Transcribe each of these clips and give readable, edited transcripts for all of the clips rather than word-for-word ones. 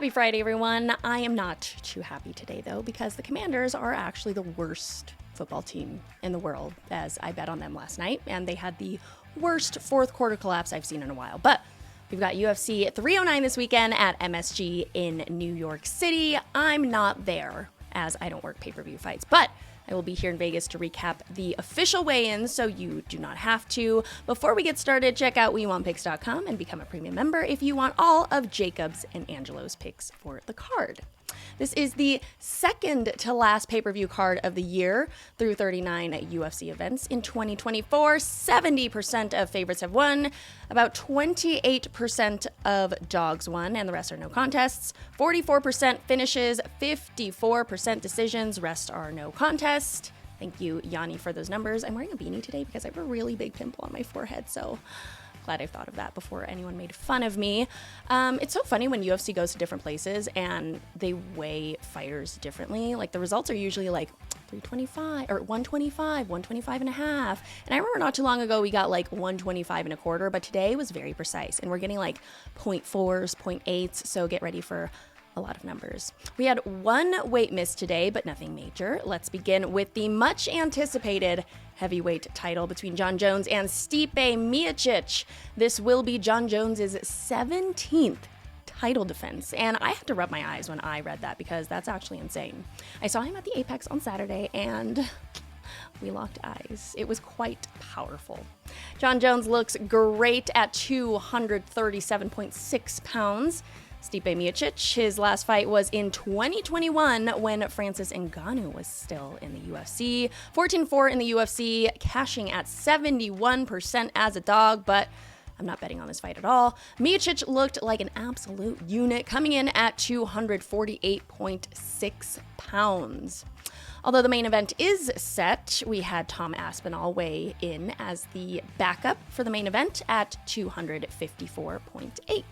Happy Friday, everyone. I am not too happy today, though, because the Commanders are actually the worst football team in the world, as I bet on them last night, and they had the worst fourth quarter collapse I've seen in a while. But we've got UFC 309 this weekend at MSG in New York City. I'm not there, as I don't work pay-per-view fights, but I will be here in Vegas to recap the official weigh-ins, so you do not have to. Before we get started, check out WeWantPicks.com and become a premium member if you want all of Jacob's and Angelo's picks for the card. This is the second to last pay-per-view card of the year through 39 UFC events in 2024. 70% of favorites have won, about 28% of dogs won, and the rest are no contests. 44% finishes, 54% decisions, rest are no contest. Thank you, Yanni, for those numbers. I'm wearing a beanie today because I have a really big pimple on my forehead, so glad I thought of that before anyone made fun of me. It's so funny when UFC goes to different places and they weigh fighters differently. Like, the results are usually like 325 or 125, 125 and a half. And I remember not too long ago we got like 125 and a quarter, but today was very precise and we're getting like 0.4s, 0.8s. So get ready for a lot of numbers. We had one weight miss today, but nothing major. Let's begin with the much anticipated heavyweight title between Jon Jones and Stipe Miocic. This will be Jon Jones's 17th title defense, and I had to rub my eyes when I read that because that's actually insane. I saw him at the Apex on Saturday and we locked eyes. It was quite powerful. Jon Jones looks great at 237.6 pounds. Stipe Miocic, his last fight was in 2021 when Francis Ngannou was still in the UFC. 14-4 in the UFC, cashing at 71% as a dog, but I'm not betting on this fight at all. Miocic looked like an absolute unit, coming in at 248.6 pounds. Although the main event is set, we had Tom Aspinall weigh in as the backup for the main event at 254.8.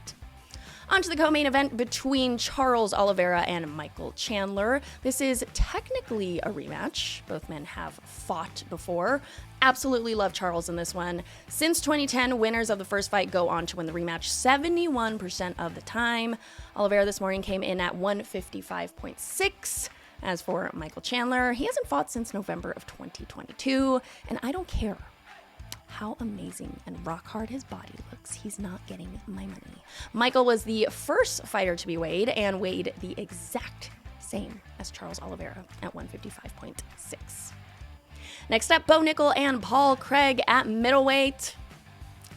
On to the co-main event between Charles Oliveira and Michael Chandler. This is technically a rematch. Both men have fought before. Absolutely love Charles in this one. Since 2010, winners of the first fight go on to win the rematch 71% of the time. Oliveira this morning came in at 155.6. As for Michael Chandler, he hasn't fought since November of 2022, and I don't care how amazing and rock hard his body looks, he's not getting my money. Michael was the first fighter to be weighed and weighed the exact same as Charles Oliveira at 155.6. Next up, Bo Nickel and Paul Craig at middleweight.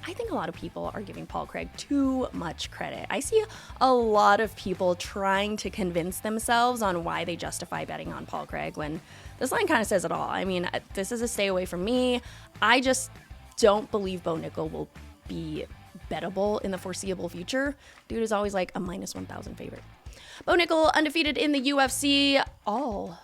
I think a lot of people are giving Paul Craig too much credit. I see a lot of people trying to convince themselves on why they justify betting on Paul Craig when this line kind of says it all. I mean, this is a stay away from me. I just don't believe Bo Nickel will be bettable in the foreseeable future. Dude is always like a minus 1,000 favorite. Bo Nickel undefeated in the UFC, all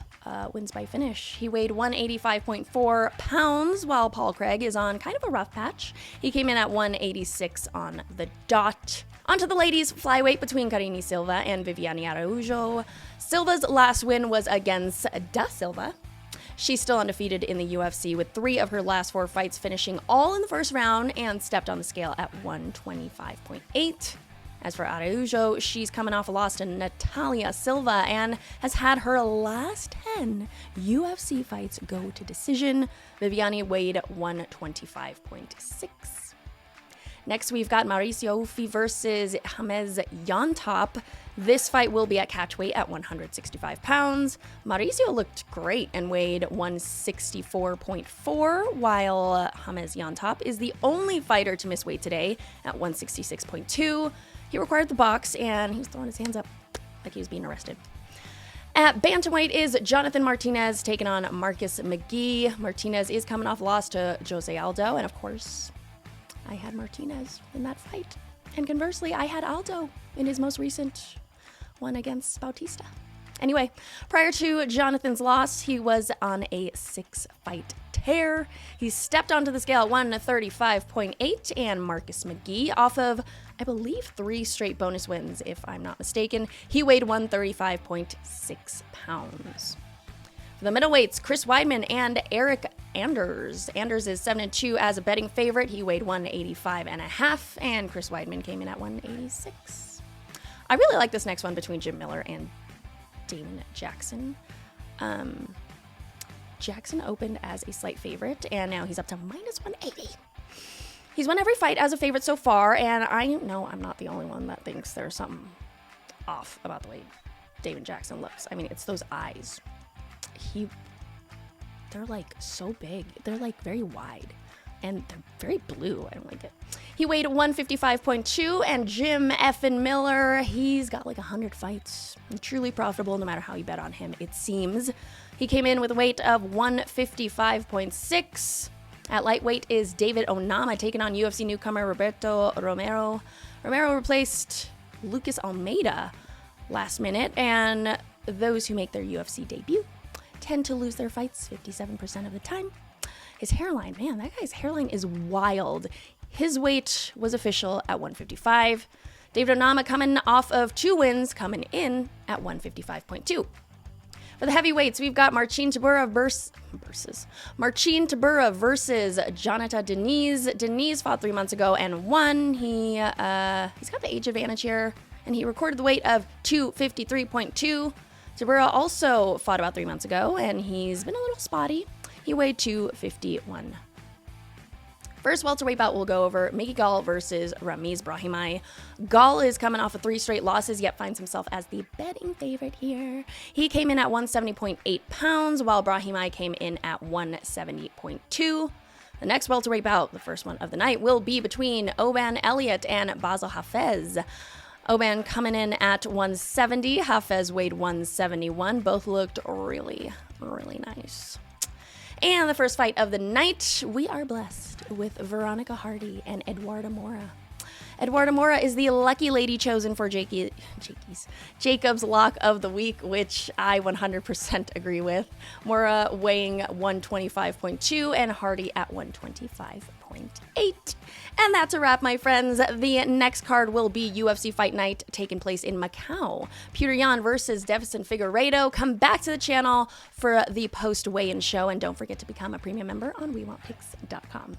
wins by finish. He weighed 185.4 pounds, while Paul Craig is on kind of a rough patch. He came in at 186 on the dot. On to the ladies, flyweight between Karine Silva and Viviane Araújo. Silva's last win was against Da Silva. She's still undefeated in the UFC with 3 of her last 4 fights finishing all in the first round and stepped on the scale at 125.8. As for Araújo, she's coming off a loss to Natalia Silva and has had her last 10 UFC fights go to decision. Viviane weighed 125.6. Next, we've got Mauricio Ufi versus Hafez Yontop. This fight will be at catchweight at 165 pounds. Mauricio looked great and weighed 164.4, while Hafez Yontop is the only fighter to miss weight today at 166.2. He required the box, and he was throwing his hands up like he was being arrested. At Bantamweight is Jonathan Martinez taking on Marcus McGee. Martinez is coming off a loss to Jose Aldo, and of course, I had Martinez in that fight. And conversely, I had Aldo in his most recent one against Bautista. Anyway, prior to Jonathan's loss, he was on a 6-fight tear. He stepped onto the scale at 135.8, and Marcus McGee, off of, I believe, 3 straight bonus wins, if I'm not mistaken, he weighed 135.6 pounds. For the middleweights, Chris Weidman and Eric Anders. Anders is 7-2 as a betting favorite. He weighed 185.5, and Chris Weidman came in at 186. I really like this next one between Jim Miller and Damon Jackson. Jackson opened as a slight favorite, and now he's up to minus 180. He's won every fight as a favorite so far, and I know I'm not the only one that thinks there's something off about the way Damon Jackson looks. I mean, it's those eyes. They're like so big. They're like very wide, and they're very blue. I don't like it. He weighed 155.2, and Jim effin' Miller, he's got like 100 fights. Truly profitable no matter how you bet on him, it seems. He came in with a weight of 155.6. At lightweight is David Onama taking on UFC newcomer Roberto Romero. Romero replaced Lucas Almeida last minute, and those who make their UFC debut tend to lose their fights 57% of the time. His hairline, man, that guy's hairline is wild. His weight was official at 155. David Onama coming off of 2 wins, coming in at 155.2. For the heavyweights, we've got Marcin Tybura versus Jonathan Deniz. Deniz fought 3 months ago and won. He's got the age advantage here, and he recorded the weight of 253.2. Tybura also fought about 3 months ago, and he's been a little spotty. He weighed 251. First welterweight bout we'll go over, Mickey Gall versus Ramiz Brahimaj. Gall is coming off of 3 straight losses, yet finds himself as the betting favorite here. He came in at 170.8 pounds, while Brahimaj came in at 170.2. The next welterweight bout, the first one of the night, will be between Oban Elliott and Bassil Hafez. Oban coming in at 170, Hafez weighed 171. Both looked really, really nice. And the first fight of the night, we are blessed with Veronica Hardy and Eduarda Moura. Eduarda Moura is the lucky lady chosen for Jacob's lock of the week, which I 100% agree with. Moura weighing 125.2 and Hardy at 125.8. And that's a wrap, my friends. The next card will be UFC Fight Night taking place in Macau. Petr Yan versus Davison Figueiredo. Come back to the channel for the post weigh-in show, and don't forget to become a premium member on WeWantPicks.com.